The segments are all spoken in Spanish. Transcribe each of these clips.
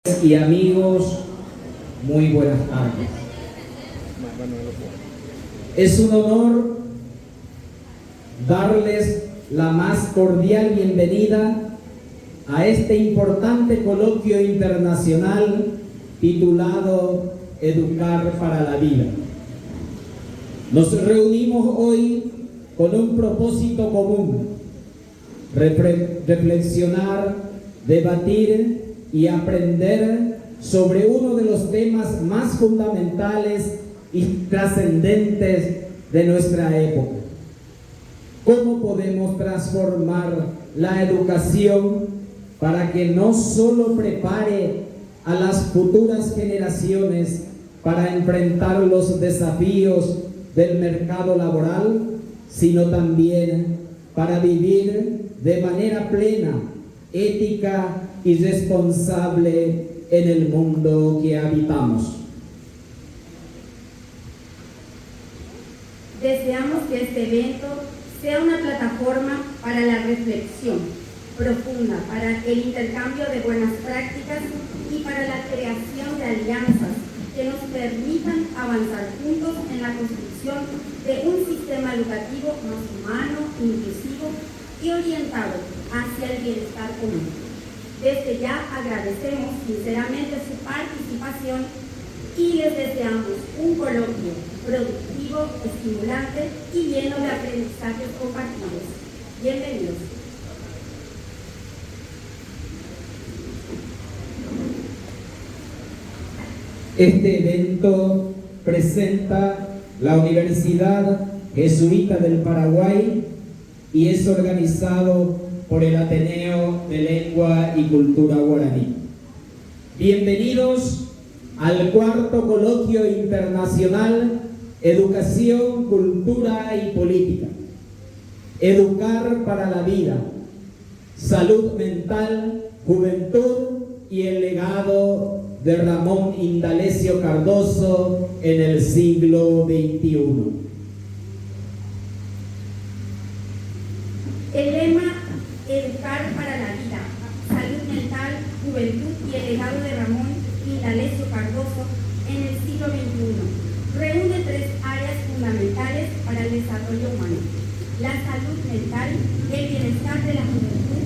Y amigos, muy buenas tardes. Es un honor darles la más cordial bienvenida a este importante coloquio internacional titulado Educar para la Vida. Nos reunimos hoy con un propósito común: reflexionar, debatir y aprender sobre uno de los temas más fundamentales y trascendentes de nuestra época. ¿Cómo podemos transformar la educación para que no solo prepare a las futuras generaciones para enfrentar los desafíos del mercado laboral, sino también para vivir de manera plena, ética y responsable en el mundo que habitamos? Deseamos que este evento sea una plataforma para la reflexión profunda, para el intercambio de buenas prácticas y para la creación de alianzas que nos permitan avanzar juntos en la construcción de un sistema educativo más humano, inclusivo y orientado hacia el bienestar común. Desde ya agradecemos sinceramente su participación y les deseamos un coloquio productivo, estimulante y lleno de aprendizajes compartidos. Bienvenidos. Este evento presenta la Universidad Jesuita del Paraguay y es organizado por el Ateneo de Lengua y Cultura Guaraní. Bienvenidos al cuarto coloquio internacional Educación, Cultura y Política. Educar para la vida, salud mental, juventud y el legado de Ramón Indalecio Cardoso en el siglo XXI. El lema Educar para la vida, salud mental, juventud y el legado de Ramón Indalecio Cardoso en el siglo XXI reúne tres áreas fundamentales para el desarrollo humano: la salud mental, el bienestar de la juventud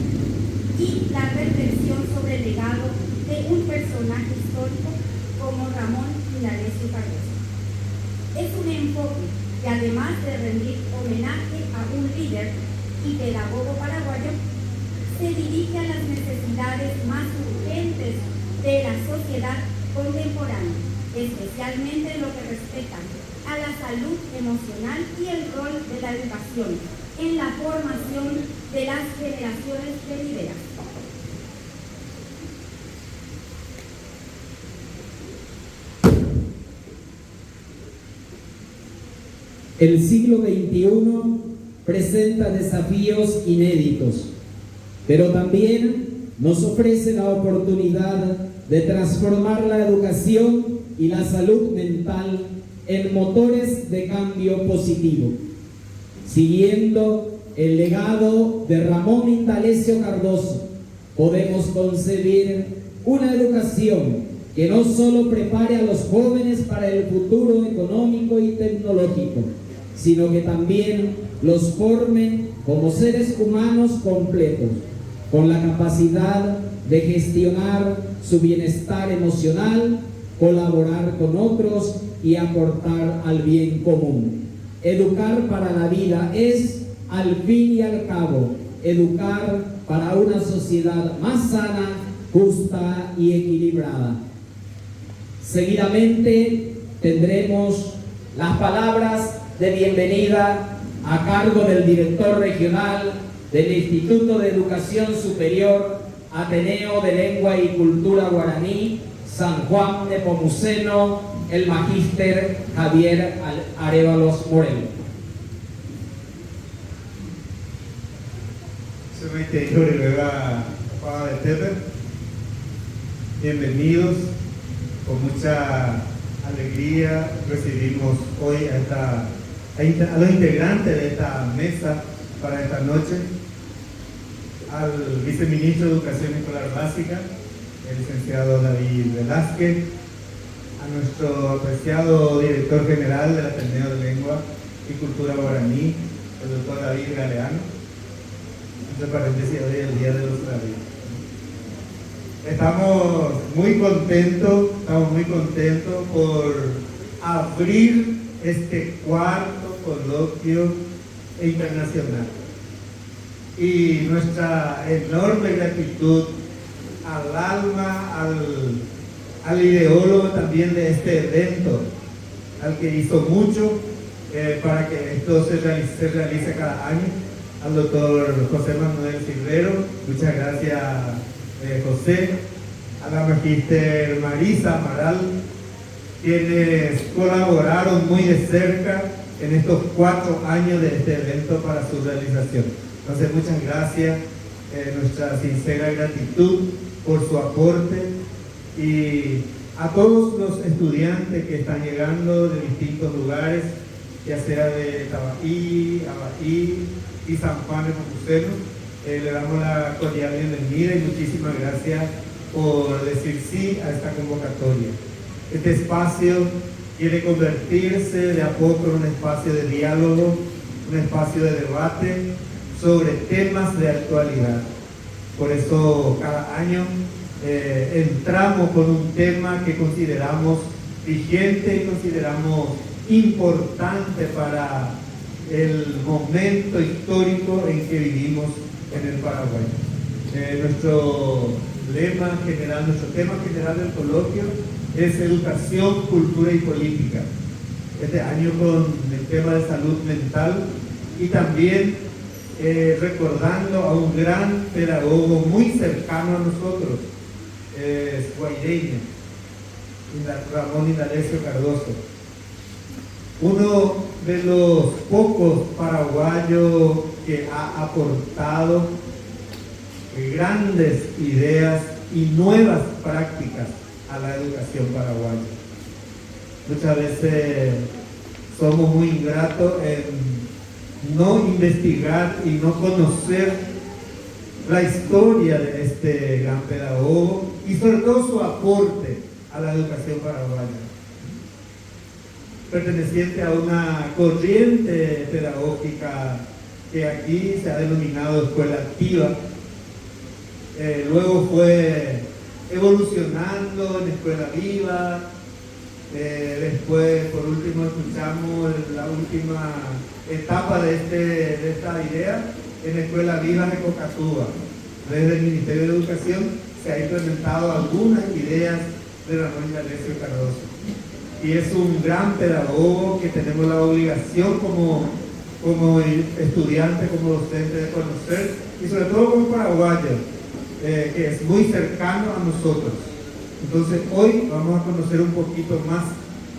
y la reflexión sobre el legado de un personaje histórico como Ramón Indalecio Cardoso. Es un enfoque que, además de rendir homenaje a un líder y pedagogo paraguayo, se dirige a las necesidades más urgentes de la sociedad contemporánea, especialmente en lo que respecta a la salud emocional y el rol de la educación en la formación de las generaciones venideras. El siglo XXI presenta desafíos inéditos, pero también nos ofrece la oportunidad de transformar la educación y la salud mental en motores de cambio positivo. Siguiendo el legado de Ramón Indalecio Cardoso, podemos concebir una educación que no solo prepare a los jóvenes para el futuro económico y tecnológico, sino que también los forme como seres humanos completos, con la capacidad de gestionar su bienestar emocional, colaborar con otros y aportar al bien común. Educar para la vida es, al fin y al cabo, educar para una sociedad más sana, justa y equilibrada. Seguidamente tendremos las palabras de bienvenida a cargo del director regional del Instituto de Educación Superior Ateneo de Lengua y Cultura Guaraní, San Juan de Pomuceno, el magíster Javier Arévalos Moreno. Bienvenidos, con mucha alegría recibimos hoy a los integrantes de esta mesa para esta noche, al viceministro de Educación Escolar Básica, el licenciado David Velázquez, a nuestro apreciado director general del Ateneo de Lengua y Cultura Guaraní, el doctor David Galeano. Entre paréntesis, hoy es el Día de los Traductores. Estamos muy contentos por abrir este cuarto coloquio internacional. Y nuestra enorme gratitud al alma, al ideólogo también de este evento, al que hizo mucho para que esto se realice cada año, al doctor José Manuel Silvero. Muchas gracias, José. A la magíster Marisa Amaral, quienes colaboraron muy de cerca en estos 4 años de este evento para su realización. Entonces, muchas gracias, nuestra sincera gratitud por su aporte, y a todos los estudiantes que están llegando de distintos lugares, ya sea de Tabaí, Abaí y San Juan de Nepomuceno, le damos la cordial bienvenida y muchísimas gracias por decir sí a esta convocatoria. Este espacio quiere convertirse de a poco en un espacio de diálogo, un espacio de debate sobre temas de actualidad. Por eso cada año entramos con un tema que consideramos vigente y consideramos importante para el momento histórico en que vivimos en el Paraguay. Nuestro tema general del coloquio es educación, cultura y política. Este año con el tema de salud mental, y también recordando a un gran pedagogo muy cercano a nosotros, guaireño, Ramón Indalecio Cardoso, uno de los pocos paraguayos que ha aportado grandes ideas y nuevas prácticas a la educación paraguaya. Muchas veces somos muy ingratos en no investigar y no conocer la historia de este gran pedagogo y sobre todo su aporte a la educación paraguaya. Perteneciente a una corriente pedagógica que aquí se ha denominado escuela activa, luego fue evolucionando en escuela viva, después por último escuchamos la última etapa de esta idea en escuela viva de Cocatúa. Desde el Ministerio de Educación se ha implementado algunas ideas de Ramón Indalecio Cardoso, y es un gran pedagogo que tenemos la obligación como estudiante, como docente, de conocer, y sobre todo como paraguayo, que es muy cercano a nosotros. Entonces hoy vamos a conocer un poquito más,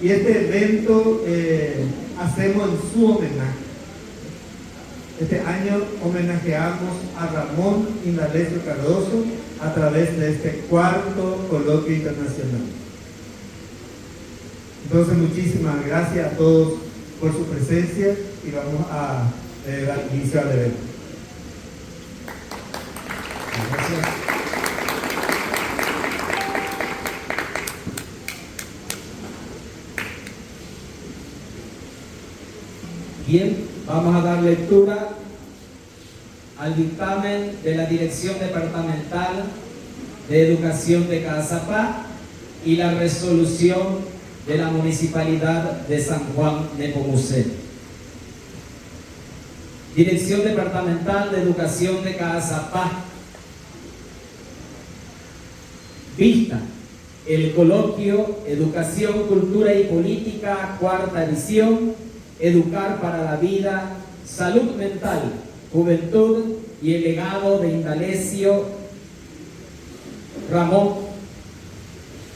y este evento hacemos en su homenaje. Este año homenajeamos a Ramón Indalecio Cardoso a través de este 4º coloquio internacional. Entonces, muchísimas gracias a todos por su presencia, y vamos a dar inicio al evento. Gracias. Bien, vamos a dar lectura al dictamen de la Dirección Departamental de Educación de Caazapá y la resolución de la Municipalidad de San Juan de Nepomuceno. Dirección Departamental de Educación de Caazapá. Vista el coloquio Educación, Cultura y Política, 4ª edición, Educar para la Vida, Salud Mental, Juventud y el legado de Indalecio Ramón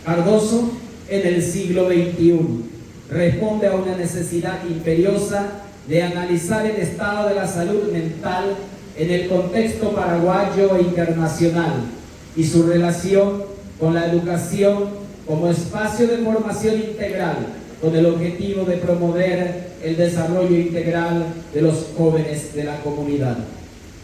Cardoso en el siglo XXI. Responde a una necesidad imperiosa de analizar el estado de la salud mental en el contexto paraguayo e internacional y su relación con la educación como espacio de formación integral, con el objetivo de promover el desarrollo integral de los jóvenes de la comunidad.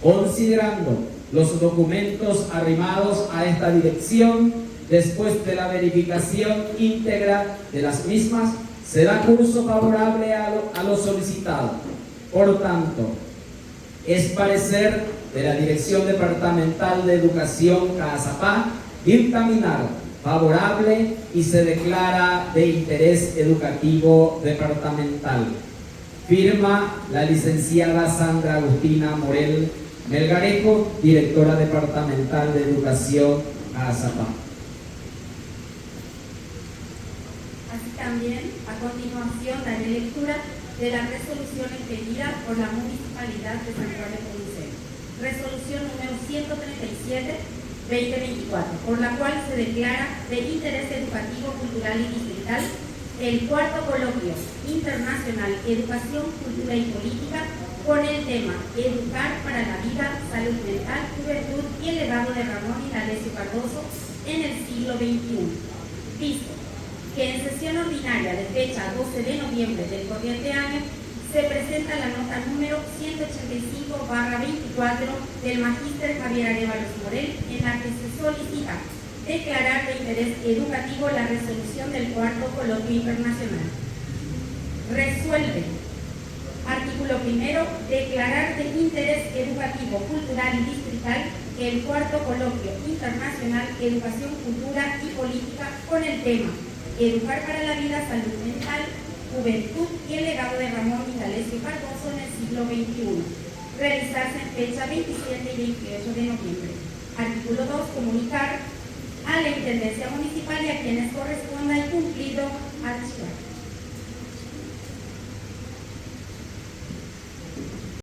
Considerando los documentos arrimados a esta dirección, Después de la verificación íntegra de las mismas, se da curso favorable a lo solicitado. Por tanto, es parecer de la Dirección Departamental de Educación Caazapá dictaminar favorable y se declara de interés educativo departamental. Firma la licenciada Sandra Agustina Morel Melgarejo, directora departamental de Educación Caazapá. Así también, a continuación, daré lectura de la resolución expedida por la Municipalidad de San Juan de Policeo. Resolución número 137-2024, por la cual se declara de interés educativo, cultural y distrital el cuarto coloquio internacional Educación, Cultura y Política con el tema Educar para la Vida, Salud Mental, Juventud y el legado de Ramón Indalecio Cardoso en el siglo XXI. Visto que en sesión ordinaria de fecha 12 de noviembre del corriente año se presenta la nota número 185/24 del magíster Javier Arévalos Morel, en la que se solicita declarar de interés educativo la resolución del cuarto coloquio internacional. Resuelve. Artículo primero, declarar de interés educativo, cultural y distrital el cuarto coloquio internacional Educación, Cultura y Política con el tema Educar para la Vida, Salud Mental, Juventud y el legado de Ramón Indalecio Cardoso en el siglo XXI. Realizarse en fecha 27 y 28 de noviembre. Artículo 2. Comunicar a la Intendencia Municipal y a quienes corresponda y cumplido archivar.